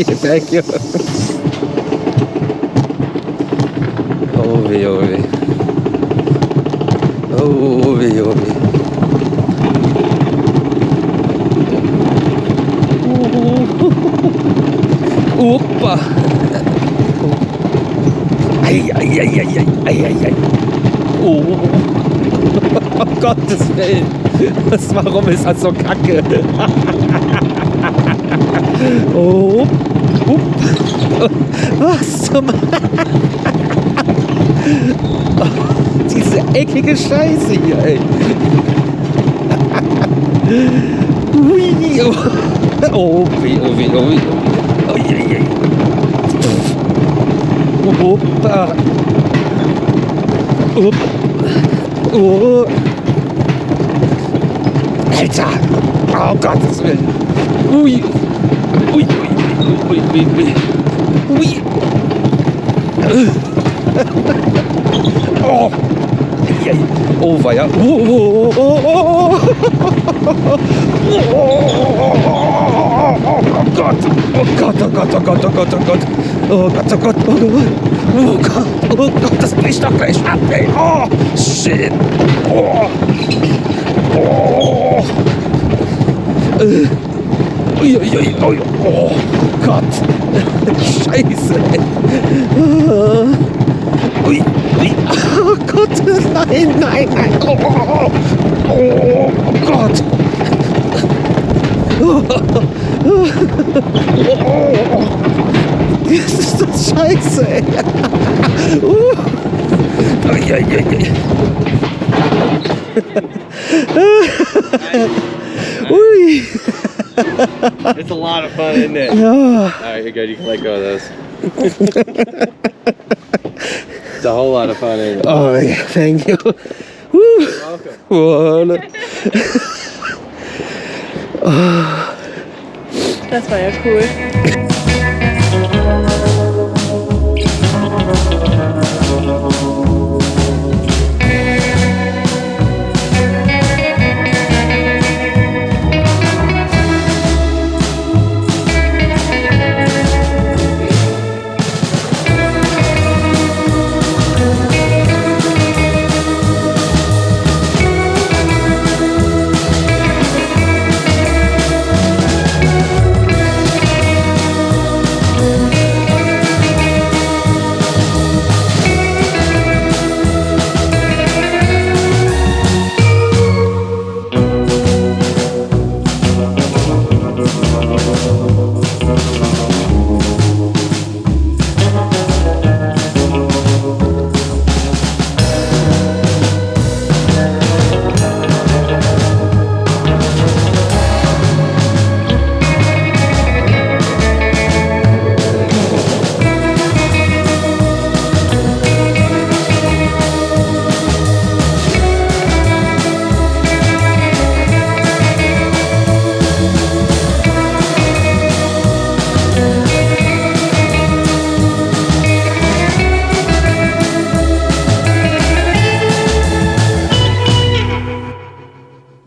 thank you. Oh weh, oh weh. Oh weh, oh weh. Opa! Ei. Oh. Oh Gottes Willen. Warum ist das so kacke? Oh. Was zum... Oh, diese eckige Scheiße hier, ey. Ui. Oh weh. Oh je. Opa. Oh. Alter! Oh Gottes Willen! Ui! Oh! Oh, weia! Oh Gott! Oh Gott, das bricht doch gleich ab, ey! Oh! Shit! Oh! Oh Gott! Scheiße! Ui! Oh Gott! Nein! Oh Gott! Das ist das Scheiße, ey! Ui! It's a lot of fun, isn't it? Yeah. Alright, you're good. You can let go of those. It's a whole lot of fun, isn't it? Oh, yeah, thank you. Woo. You're welcome. Oh. Das war ja cool.